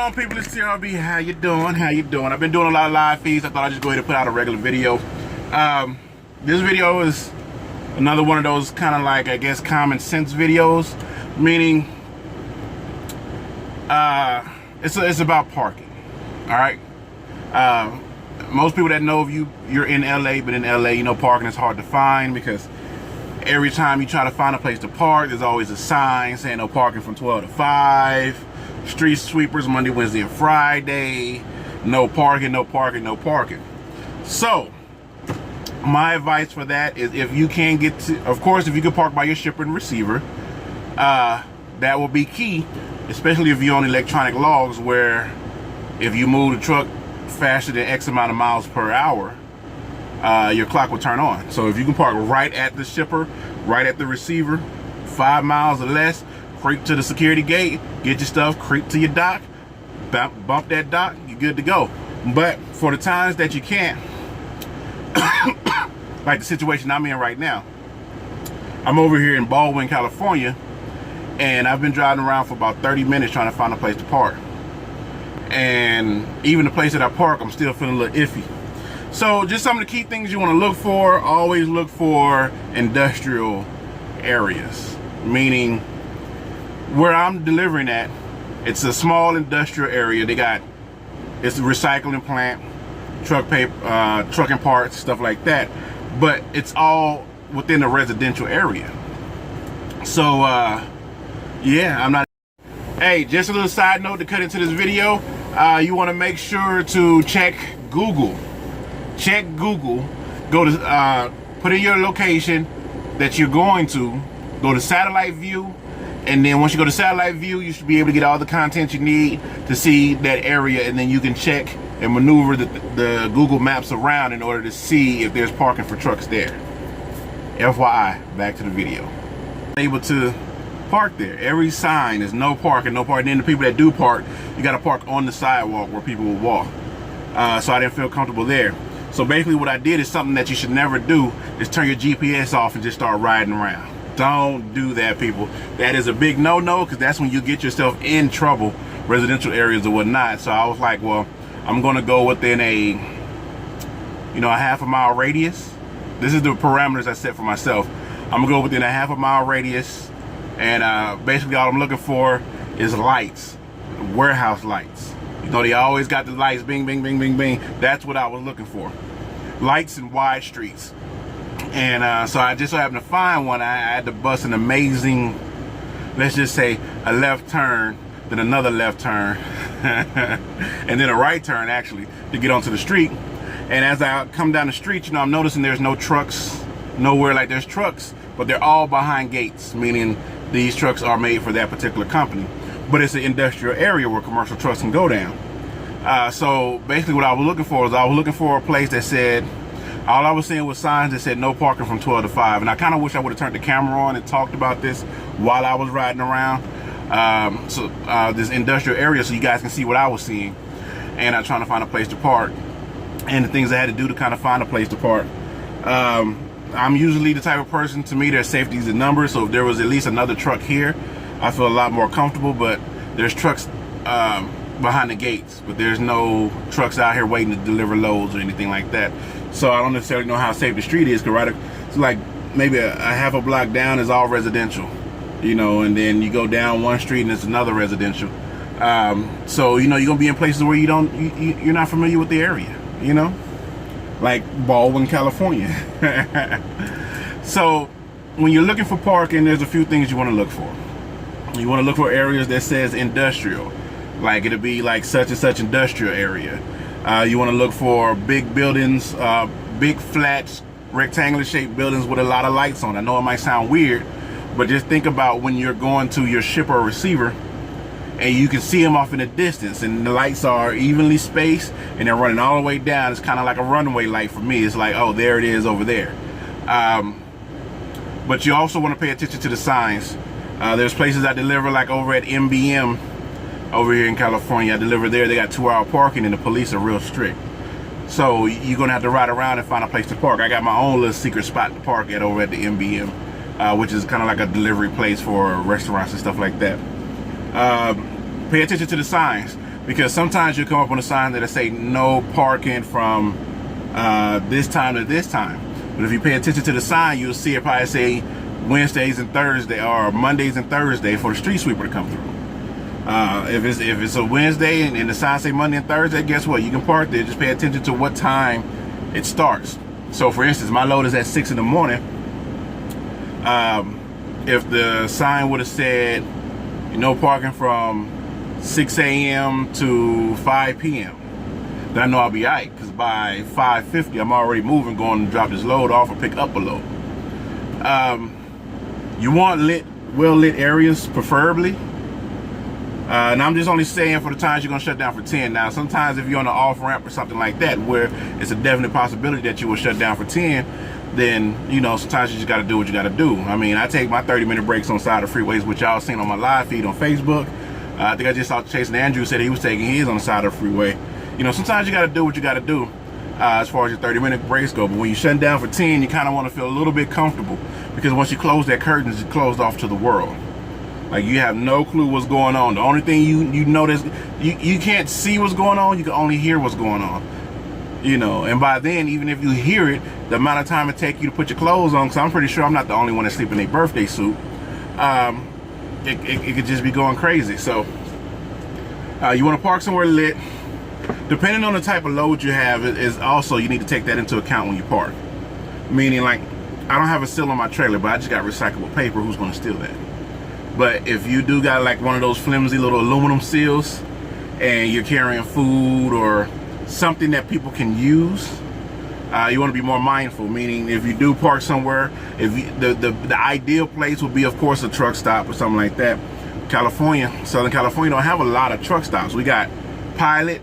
on, people? It's TRB. How you doing? How you doing? I've been doing a lot of live feeds. I thought I'd just go ahead and put out a regular video. This video is another one of those kind of like, I guess, common sense videos, meaning it's about parking. All right. Most people that know of you're in LA, but in LA, you know, parking is hard to find because every time you try to find a place to park, there's always a sign saying no parking from 12 to 5. Street sweepers Monday, Wednesday, and Friday. No parking, no parking, no parking. So, my advice for that is if you can get to, of course, if you can park by your shipper and receiver, that will be key, especially if you're on electronic logs where if you move the truck faster than X amount of miles per hour, your clock will turn on. So if you can park right at the shipper, right at the receiver, 5 miles or less, creep to the security gate, get your stuff, creep to your dock, bump that dock, you're good to go. But for the times that you can't, like the situation I'm in right now, I'm over here in Baldwin, California, and I've been driving around for about 30 minutes trying to find a place to park. And even the place that I park, I'm still feeling a little iffy. So just some of the key things you want to look for: always look for industrial areas, meaning where I'm delivering at, it's a small industrial area. It's a recycling plant, trucking parts, stuff like that, but it's all within a residential area. So yeah, I'm not. Hey, just a little side note to cut into this video. You want to make sure to check Google. Check Google. Go to put in your location that you're going to. Go to satellite view, and then once you go to satellite view, you should be able to get all the content you need to see that area, and then you can check and maneuver the Google Maps around in order to see if there's parking for trucks there. FYI, back to the video. Able to park there. Every sign is no parking, no parking. Then the people that do park, you got to park on the sidewalk where people will walk. So I didn't feel comfortable there. So basically what I did is something that you should never do, is turn your GPS off and just start riding around. Don't do that, people. That is a big no-no, because that's when you get yourself in trouble, residential areas or whatnot. So I was like, well, I'm going to go within a half a mile radius. This is the parameters I set for myself. I'm going to go within a half a mile radius. And basically all I'm looking for is lights, warehouse lights. You know, they always got the lights, bing, bing, bing, bing, bing. That's what I was looking for. Lights and wide streets. And so I just so happened to find one. I had to bust an amazing, let's just say, a left turn, then another left turn, and then a right turn, actually, to get onto the street. And as I come down the street, I'm noticing there's no trucks nowhere. Like, there's trucks, but they're all behind gates, meaning these trucks are made for that particular company. But it's an industrial area where commercial trucks can go down. So basically what I was looking for is I was looking for a place that said, all I was seeing was signs that said no parking from 12 to 5. And I kind of wish I would have turned the camera on and talked about this while I was riding around. This industrial area, so you guys can see what I was seeing. And I'm trying to find a place to park. And the things I had to do to kind of find a place to park. I'm usually the type of person, to me, there's safety is in numbers. So if there was at least another truck here, I feel a lot more comfortable. But there's trucks behind the gates, but there's no trucks out here waiting to deliver loads or anything like that. So I don't necessarily know how safe the street is, because it's like maybe a half a block down is all residential, and then you go down one street and it's another residential. So you're gonna be in places where you're not familiar with the area, like Baldwin, California. So when you're looking for parking, there's a few things you want to look for. You want to look for areas that says industrial, like it'll be like such and such industrial area. You want to look for big buildings, big flat rectangular shaped buildings with a lot of lights on. I know it might sound weird, but just think about when you're going to your shipper or receiver and you can see them off in the distance and the lights are evenly spaced and they're running all the way down. It's kind of like a runway light for me. It's like, oh, there it is over there. But you also want to pay attention to the signs. There's places I deliver, like over at MBM over here in California. I deliver there. They got 2-hour parking and the police are real strict. So you're gonna have to ride around and find a place to park. I got my own little secret spot to park at over at the MBM, which is kind of like a delivery place for restaurants and stuff like that. Pay attention to the signs. because sometimes you come up on a sign that'll say no parking from this time to this time. But if you pay attention to the sign, you'll see it probably say Wednesdays and Thursday, or Mondays and Thursday for the street sweeper to come through. If it's a Wednesday and the sign say Monday and Thursday, guess what? You can park there. Just pay attention to what time it starts. So for instance, my load is at 6 in the morning. If the sign would have said no parking from 6 a.m. to 5 p.m., then I know I'll be all right, because by 5:50 I'm already moving, going to drop this load off or pick up a load. You want well lit areas, preferably. And I'm just only saying for the times you're gonna shut down for 10. Now, sometimes if you're on an off ramp or something like that, where it's a definite possibility that you will shut down for 10, then, you know, sometimes you just gotta do what you gotta do. I mean, I take my 30-minute breaks on side of freeways, which y'all seen on my live feed on Facebook. I think I just saw Chasing Andrew said he was taking his on the side of the freeway. You know, sometimes you gotta do what you gotta do as far as your 30-minute breaks go. But when you're shutting down for 10, you kind of want to feel a little bit comfortable, because once you close that curtain, it's closed off to the world. Like, you have no clue what's going on. The only thing you notice, you can't see what's going on, you can only hear what's going on. You know, and by then, even if you hear it, the amount of time it takes you to put your clothes on, because I'm pretty sure I'm not the only one that sleep in a birthday suit, it could just be going crazy. So you want to park somewhere lit. Depending on the type of load you have, is also, you need to take that into account when you park. Meaning, like, I don't have a seal on my trailer, but I just got recyclable paper. Who's going to steal that? But if you do got like one of those flimsy little aluminum seals, and you're carrying food or something that people can use, you want to be more mindful. Meaning, if you do park somewhere, if you, the ideal place would be, of course, a truck stop or something like that. California, Southern California, don't have a lot of truck stops. We got Pilot,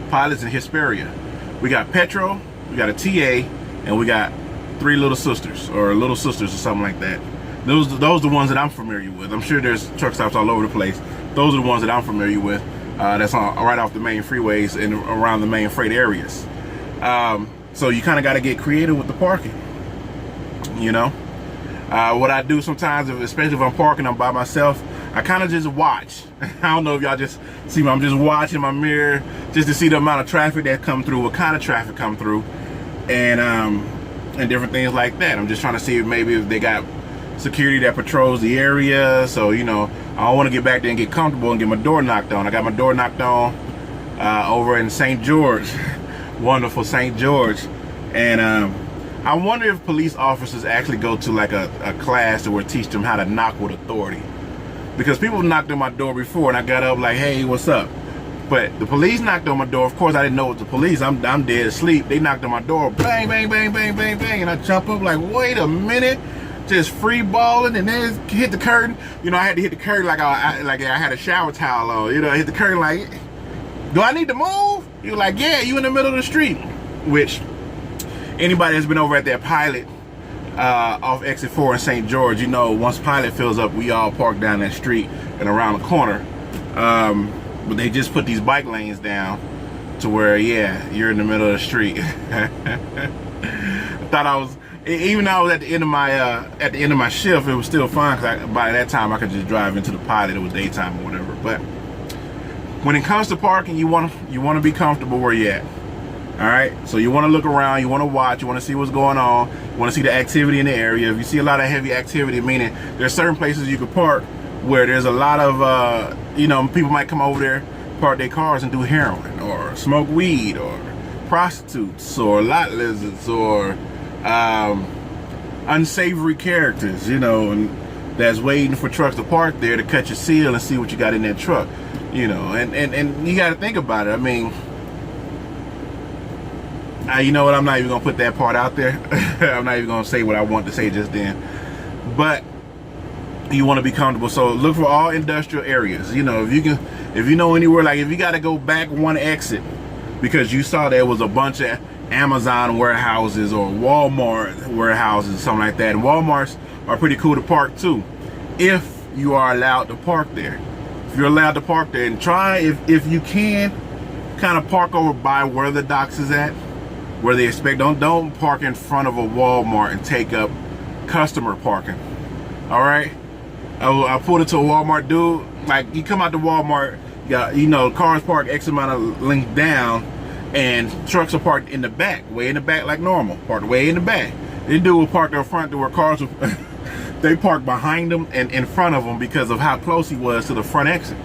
Pilot's in Hesperia. We got Petro, we got a TA, and we got Three Little Sisters, or Little Sisters, or something like that. Those are the ones that I'm familiar with. I'm sure there's truck stops all over the place. Those are the ones that I'm familiar with. That's on right off the main freeways and around the main freight areas. So you kind of got to get creative with the parking. You know, what I do sometimes, especially if I'm parking, I'm by myself, I kind of just watch. I don't know if y'all just see me. I'm just watching my mirror just to see the amount of traffic that come through, what kind of traffic come through, and different things like that. I'm just trying to see if maybe if they got security that patrols the area. So, you know, I don't want to get back there and get comfortable and get my door knocked on. I got my door knocked on over in St. George, wonderful St. George, and I wonder if police officers actually go to like a class that would teach them how to knock with authority. Because people knocked on my door before, and I got up like, hey, what's up? But the police knocked on my door. Of course, I didn't know it was the police. I'm dead asleep. They knocked on my door, bang, bang, bang, bang, bang, bang, and I jump up like, wait a minute, just free balling, and then hit the curtain. You know, I had to hit the curtain like I had a shower towel on. You know, I hit the curtain like, do I need to move? You're like, yeah, you in the middle of the street. Which, anybody that's been over at that Pilot off exit 4 in St. George, you know, once Pilot fills up, we all park down that street and around the corner. But they just put these bike lanes down to where, yeah, you're in the middle of the street. I thought I was, even though I was at the end of my shift, it was still fine, because by that time I could just drive into the Pilot. It was daytime or whatever. But when it comes to parking, you want to be comfortable where you're at. All right, so you want to look around, you want to watch, you want to see what's going on, you want to see the activity in the area. If you see a lot of heavy activity, meaning there's certain places you can park where there's a lot of, you know, people might come over there, park their cars and do heroin or smoke weed, or prostitutes or lot lizards, or unsavory characters, you know, and that's waiting for trucks to park there to cut your seal and see what you got in that truck, you know, and you got to think about it. I mean, you know what, I'm not even gonna put that part out there. I'm not even gonna say what I want to say just then, but you want to be comfortable. So look for all industrial areas. You know, if you know anywhere, like if you got to go back one exit because you saw there was a bunch of Amazon warehouses or Walmart warehouses or something like that, and Walmarts are pretty cool to park too, if you are allowed to park there. If you're allowed to park there, and try, if you can, kind of park over by where the docks is at, where they expect. Don't park in front of a Walmart and take up customer parking. All right, I pulled into a Walmart, dude. Like, you come out to Walmart, you got, cars parked X amount of length down, and trucks are parked in the back, way in the back like normal, parked way in the back. This dude was parked up front to where cars were, they parked behind him and in front of him because of how close he was to the front exit.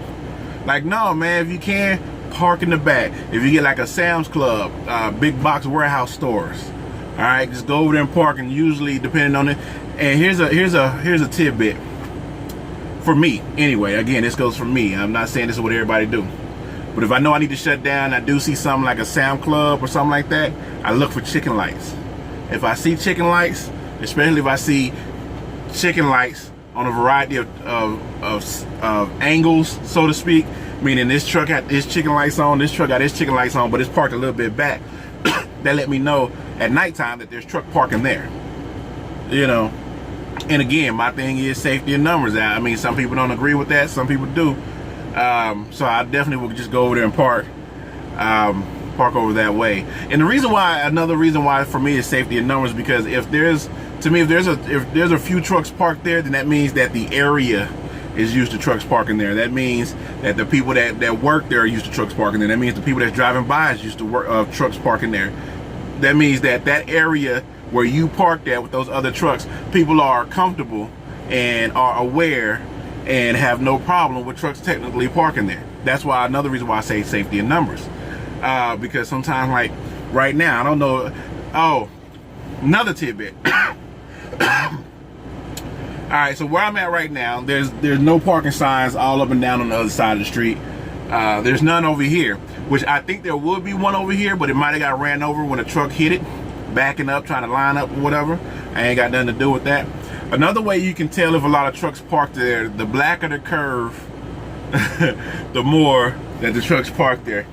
Like, no, man, if you can, park in the back. If you get like a Sam's Club, big box warehouse stores, all right, just go over there and park. And usually, depending on it, and here's a tidbit for me. Anyway, again, this goes for me. I'm not saying this is what everybody do, but if I know I need to shut down, I do see something like a Sam's Club or something like that, I look for chicken lights. If I see chicken lights, especially if I see chicken lights on a variety of angles, so to speak, meaning this truck had its chicken lights on, this truck got its chicken lights on, but it's parked a little bit back, that let me know at nighttime that there's truck parking there. And again, my thing is safety in numbers. I mean, some people don't agree with that, some people do. So I definitely will just go over there and park over that way. And the reason why, another reason why for me is safety in numbers, because if there's a few trucks parked there, then that means that the area is used to trucks parking there. That means that the people that work there are used to trucks parking there. That means the people that's driving by is used to trucks parking there. That means that area where you parked at with those other trucks, people are comfortable and are aware and have no problem with trucks technically parking there. That's why, another reason why I say safety in numbers. Because sometimes, like right now, I don't know. Oh, another tidbit. All right, so where I'm at right now, there's no parking signs all up and down on the other side of the street. There's none over here, which I think there would be one over here, but it might have got ran over when a truck hit it, backing up, trying to line up or whatever. I ain't got nothing to do with that. Another way you can tell if a lot of trucks parked there, the blacker the curve, the more that the trucks parked there.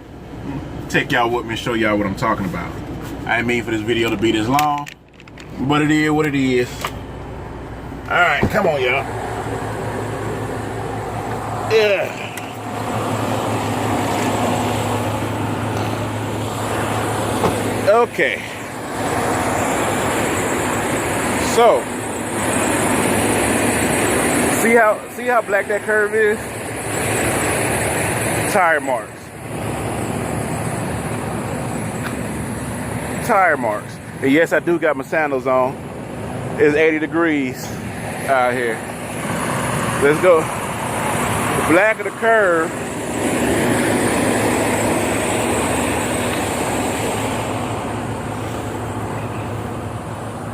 Take y'all with me and show y'all what I'm talking about. I didn't mean for this video to be this long, but it is what it is. All right, come on, y'all. Yeah. Okay. So, see how black that curve is? Tire marks. Tire marks. And yes, I do got my sandals on. It's 80 degrees out here. Let's go. The black of the curve.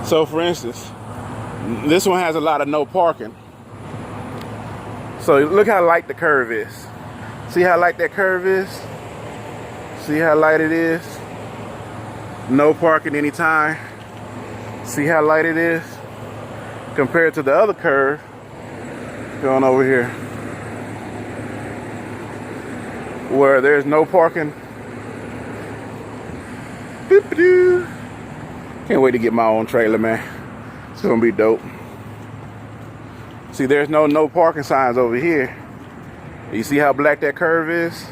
So for instance, this one has a lot of no parking. So look how light the curve is. See how light that curve is? See how light it is? No parking anytime. See how light it is? Compared to the other curve going over here, where there's no parking. Boop-a-doo. Can't wait to get my own trailer, man. It's gonna be dope. See, there's no parking signs over here. You see how black that curve is?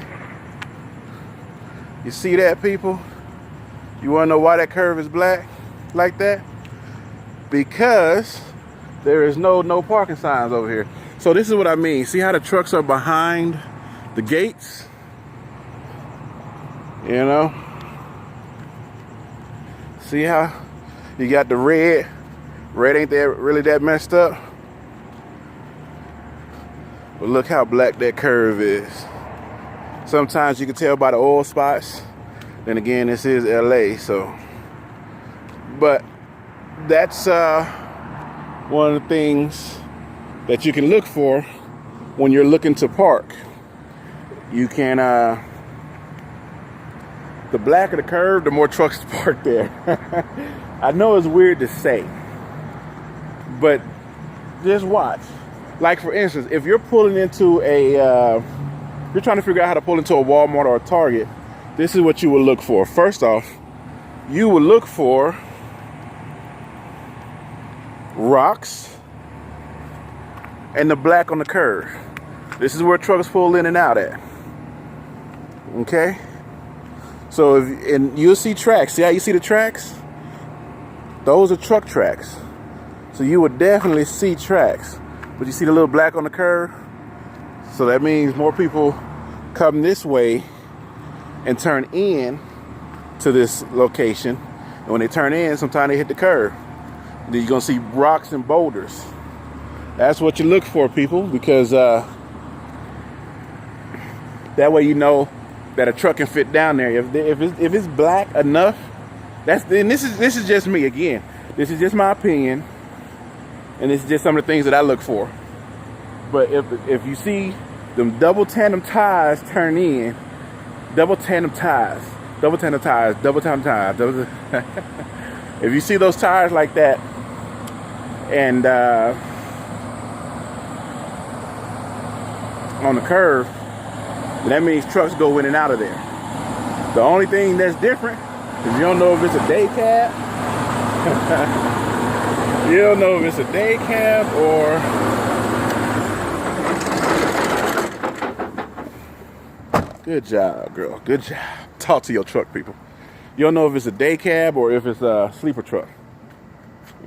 You see that, people? You wanna know why that curve is black like that? Because there is no parking signs over here. So this is what I mean. See how the trucks are behind the gates? You know? See how you got the red? Red ain't that really that messed up. But look how black that curve is. Sometimes you can tell by the oil spots. Then again, this is LA, so. But that's one of the things that you can look for when you're looking to park. You can, the blacker the curve, the more trucks parked there. I know it's weird to say, but just watch. Like for instance, if you're pulling into you're trying to figure out how to pull into a Walmart or a Target, this is what you would look for. First off, you would look for rocks and the black on the curve. This is where trucks pull in and out at. Okay? So and you'll see tracks. See how you see the tracks? Those are truck tracks. So you would definitely see tracks. But you see the little black on the curve? So that means more people come this way and turn in to this location. And when they turn in, sometimes they hit the curve. Then you're gonna see rocks and boulders. That's what you look for, people, because that way you know that a truck can fit down there. If it's black enough, then this is just me again. This is just my opinion, and this is just some of the things that I look for. But if you see them double tandem tires turn in, double tandem tires. If you see those tires like that, and on the curve, that means trucks go in and out of there. The only thing that's different is you don't know if it's a day cab. You don't know if it's a day cab or good job, girl. Good job. Talk to your truck people. You don't know if it's a day cab or if it's a sleeper truck.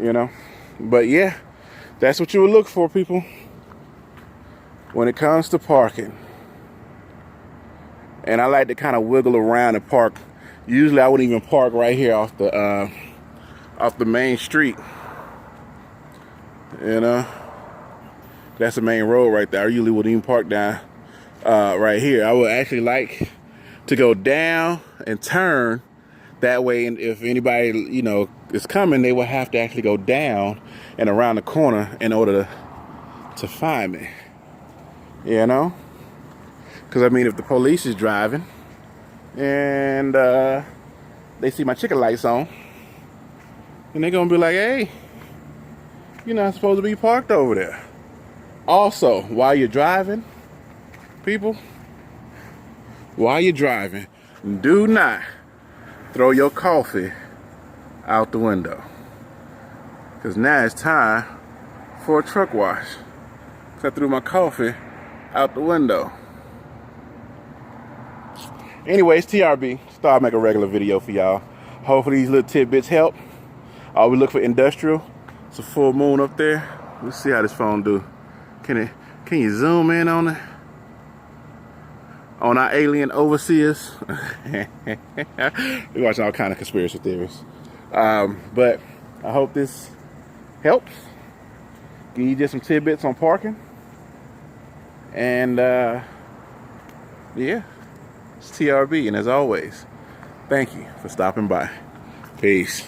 You know? But yeah, that's what you would look for, people, when it comes to parking. And I like to kind of wiggle around and park. Usually I wouldn't even park right here off the main street. You know? That's the main road right there. I usually wouldn't even park down right here. I would actually like to go down and turn that way, and if anybody is coming, they will have to actually go down and around the corner in order to find me. You know, because I mean, if the police is driving and they see my chicken lights on, and they're gonna be like, "Hey, you're not supposed to be parked over there." Also, while you're driving, people, while you're driving, do not throw your coffee out the window, because now it's time for a truck wash. So I threw my coffee out the window. Anyways, TRB, thought I'd make a regular video for y'all. Hopefully these little tidbits help. We look for industrial. It's a full moon up there. Let's see how this phone do. Can you zoom in on it? On our alien overseers. We're watching all kind of conspiracy theories. But I hope this helps. Give you just some tidbits on parking. And yeah, it's TRB. And as always, thank you for stopping by. Peace.